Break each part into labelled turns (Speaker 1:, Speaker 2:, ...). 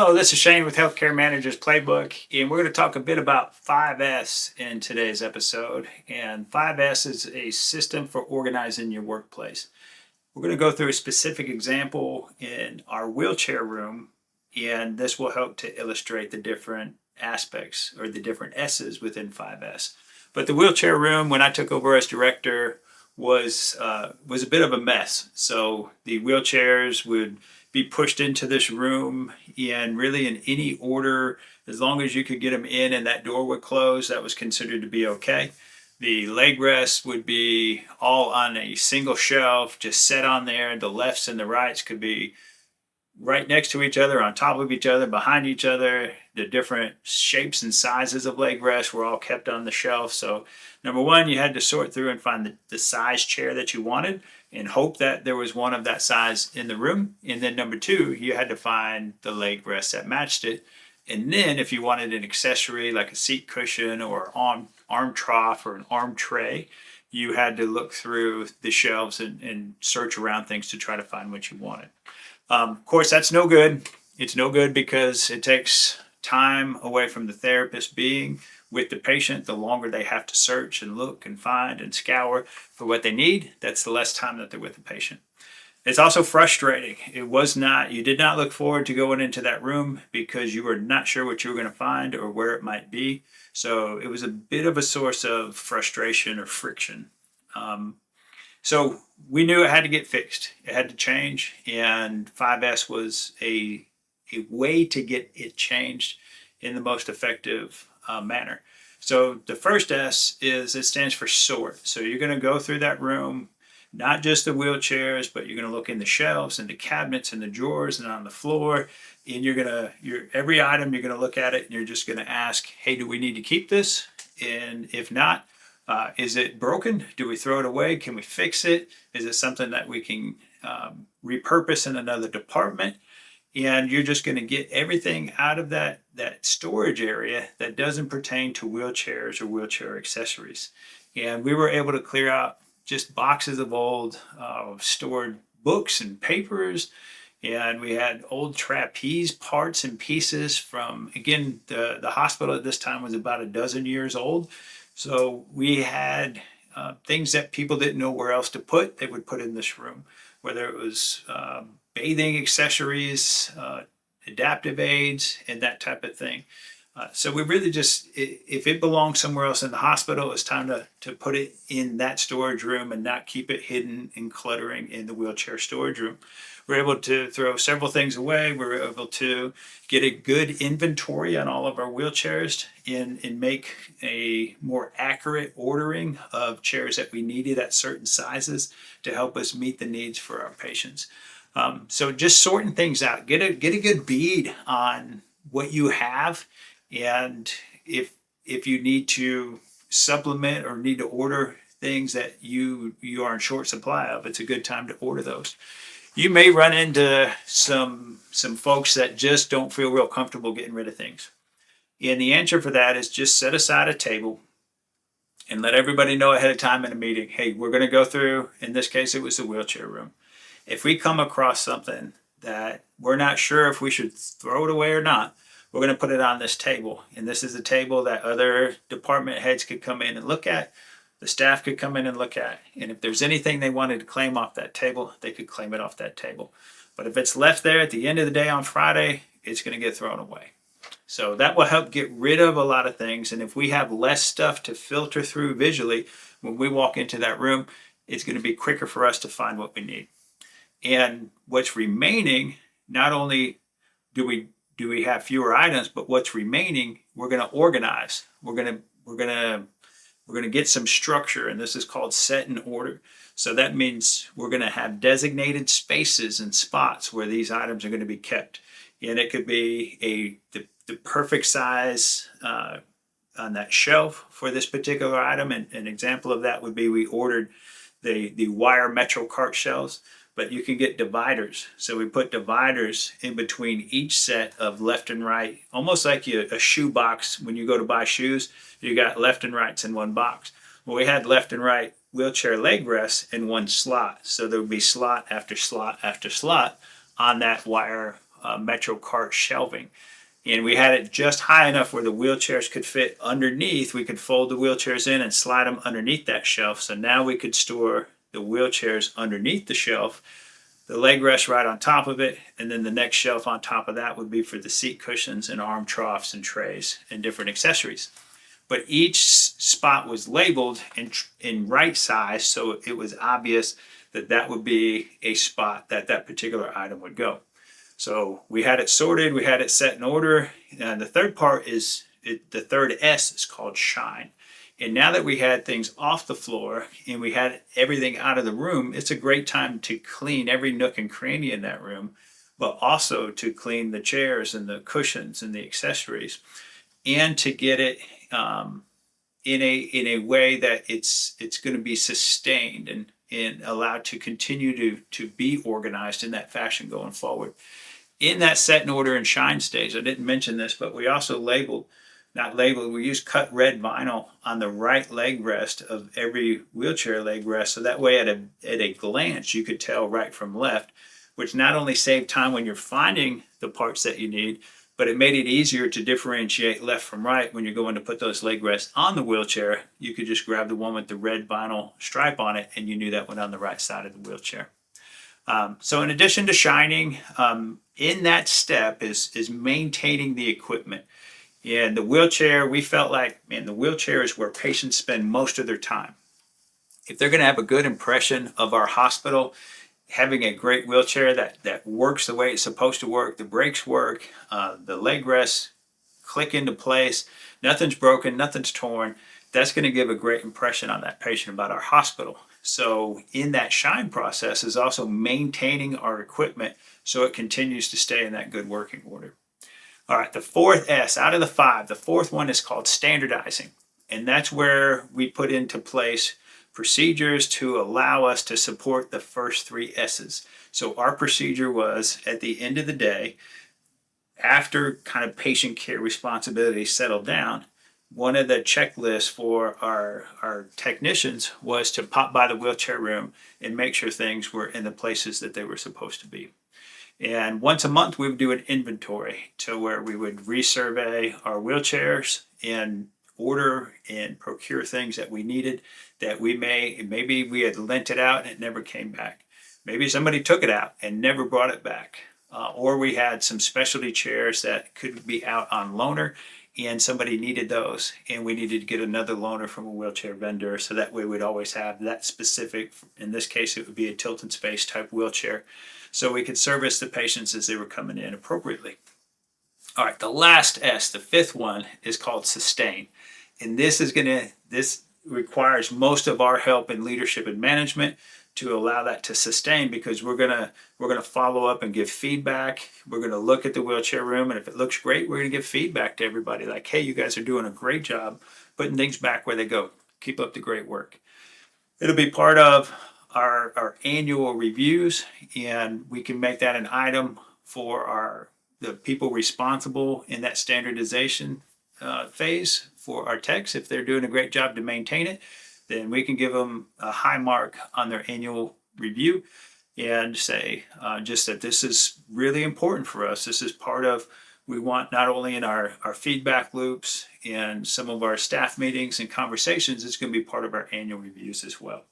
Speaker 1: Hello, this is Shane with Healthcare Managers Playbook, and we're going to talk a bit about 5S in today's episode. And 5S is a system for organizing your workplace. We're going to go through a specific example in our wheelchair room, and this will help to illustrate the different aspects or the different S's within 5S. But the wheelchair room, when I took over as director, was a bit of a mess. So the wheelchairs would be pushed into this room, and really in any order, as long as you could get them in and that door would close, that was considered to be okay. The leg rests would be all on a single shelf, just set on there. The lefts and the rights could be right next to each other, on top of each other, behind each other. The different shapes and sizes of leg rests were all kept on the shelf. So number one, you had to sort through and find the size chair that you wanted and hope that there was one of that size in the room. And then number two, you had to find the leg rest that matched it. And then if you wanted an accessory like a seat cushion or arm trough or an arm tray, you had to look through the shelves and search around things to try to find what you wanted. Of course, that's no good. It's no good because it takes time away from the therapist being with the patient. The longer they have to search and look and find and scour for what they need, that's the less time that they're with the patient. It's also frustrating. You did not look forward to going into that room because you were not sure what you were going to find or where it might be. So it was a bit of a source of frustration or friction. So we knew it had to get fixed. It had to change, and 5S was a way to get it changed in the most effective manner. So the first S it stands for sort. So you're going to go through that room, not just the wheelchairs, but you're going to look in the shelves and the cabinets and the drawers and on the floor. And every item you're going to look at it and you're just going to ask, hey, do we need to keep this? And if not, is it broken? Do we throw it away? Can we fix it? Is it something that we can repurpose in another department? And you're just going to get everything out of that storage area that doesn't pertain to wheelchairs or wheelchair accessories. And we were able to clear out just boxes of old stored books and papers. And we had old trapeze parts and pieces from, again, the hospital at this time was about a dozen years old. So we had things that people didn't know where else to put, they would put in this room, whether it was bathing accessories, adaptive aids, and that type of thing. So we really just, if it belonged somewhere else in the hospital, it's time to put it in that storage room and not keep it hidden and cluttering in the wheelchair storage room. We're able to throw several things away. We're able to get a good inventory on all of our wheelchairs and make a more accurate ordering of chairs that we needed at certain sizes to help us meet the needs for our patients. So just sorting things out, get a good bead on what you have, and if you need to supplement or need to order things that you are in short supply of, it's a good time to order those. You may run into some folks that just don't feel real comfortable getting rid of things. And the answer for that is just set aside a table and let everybody know ahead of time in a meeting, hey, we're going to go through, in this case, it was the wheelchair room. If we come across something that we're not sure if we should throw it away or not, we're going to put it on this table. And this is a table that other department heads could come in and look at. The staff could come in and look at. And if there's anything they wanted to claim off that table, they could claim it off that table. But if it's left there at the end of the day on Friday, it's going to get thrown away. So that will help get rid of a lot of things. And if we have less stuff to filter through visually, when we walk into that room, it's going to be quicker for us to find what we need. And what's remaining, not only do we have fewer items, but what's remaining, we're going to organize. We're going to get some structure, and this is called set and order. So that means we're going to have designated spaces and spots where these items are going to be kept. And it could be the perfect size on that shelf for this particular item. And an example of that would be we ordered the wire Metro cart shelves, but you can get dividers. So we put dividers in between each set of left and right, almost like a shoe box. When you go to buy shoes, you got left and rights in one box. Well, we had left and right wheelchair leg rests in one slot. So there would be slot after slot after slot on that wire Metro cart shelving. And we had it just high enough where the wheelchairs could fit underneath. We could fold the wheelchairs in and slide them underneath that shelf. So now we could store the wheelchairs underneath the shelf, the leg rest right on top of it, and then the next shelf on top of that would be for the seat cushions and arm troughs and trays and different accessories. But each spot was labeled in right size, so it was obvious that that would be a spot that that particular item would go. So we had it sorted, we had it set in order, and the third part is, the third S is called shine. And now that we had things off the floor and we had everything out of the room, it's a great time to clean every nook and cranny in that room, but also to clean the chairs and the cushions and the accessories, and to get it in a way that it's going to be sustained and allowed to continue to be organized in that fashion going forward. In that set in order and shine stage, I didn't mention this, but we also we used cut red vinyl on the right leg rest of every wheelchair leg rest. So that way at a glance, you could tell right from left, which not only saved time when you're finding the parts that you need, but it made it easier to differentiate left from right. When you're going to put those leg rests on the wheelchair, you could just grab the one with the red vinyl stripe on it, and you knew that went on the right side of the wheelchair. So in addition to shining, in that step is maintaining the equipment. And the wheelchair, we felt like, man, the wheelchair is where patients spend most of their time. If they're going to have a good impression of our hospital, having a great wheelchair that works the way it's supposed to work, the brakes work, the leg rests click into place, nothing's broken, nothing's torn, that's going to give a great impression on that patient about our hospital. So in that shine process is also maintaining our equipment so it continues to stay in that good working order. All right, the fourth S out of the five, the fourth one is called standardizing. And that's where we put into place procedures to allow us to support the first three S's. So our procedure was, at the end of the day, after kind of patient care responsibilities settled down, one of the checklists for our technicians was to pop by the wheelchair room and make sure things were in the places that they were supposed to be. And once a month, we would do an inventory to where we would resurvey our wheelchairs and order and procure things that we needed that maybe we had lent it out and it never came back. Maybe somebody took it out and never brought it back. Or we had some specialty chairs that could be out on loaner and somebody needed those and we needed to get another loaner from a wheelchair vendor, so that way we'd always have that specific, in this case it would be a tilt and space type wheelchair, so we could service the patients as they were coming in appropriately. All right, the last S, the fifth one, is called sustain. And this requires most of our help in leadership and management to allow that to sustain, because we're gonna follow up and give feedback. We're gonna look at the wheelchair room, and if it looks great, we're gonna give feedback to everybody like, hey, you guys are doing a great job putting things back where they go. Keep up the great work. It'll be part of our annual reviews, and we can make that an item for the people responsible in that standardization phase for our techs. If they're doing a great job to maintain it, then we can give them a high mark on their annual review and say just that this is really important for us. This is part of, we want not only in our feedback loops and some of our staff meetings and conversations, it's going to be part of our annual reviews as well.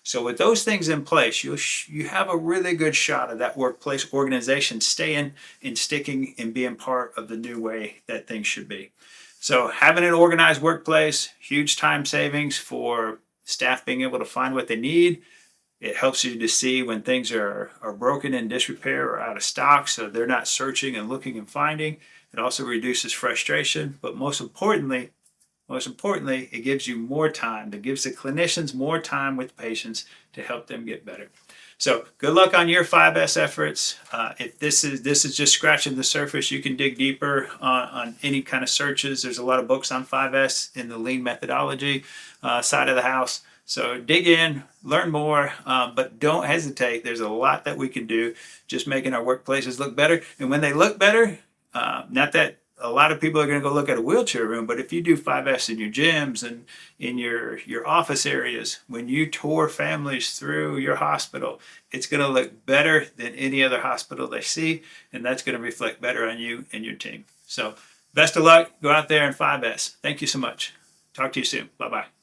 Speaker 1: So with those things in place, you have a really good shot of that workplace organization staying and sticking and being part of the new way that things should be. So having an organized workplace, huge time savings for staff being able to find what they need. It helps you to see when things are broken, in disrepair, or out of stock, so they're not searching and looking and finding. It also reduces frustration, but most importantly, it gives you more time. It gives the clinicians more time with patients to help them get better. So good luck on your 5S efforts. If this is just scratching the surface, you can dig deeper on any kind of searches. There's a lot of books on 5S in the lean methodology side of the house. So dig in, learn more, but don't hesitate. There's a lot that we can do just making our workplaces look better. And when they look better, not that a lot of people are going to go look at a wheelchair room, but if you do 5S in your gyms and in your office areas, when you tour families through your hospital, it's going to look better than any other hospital they see, and that's going to reflect better on you and your team. So best of luck. Go out there and 5S. Thank you so much. Talk to you soon. Bye-bye.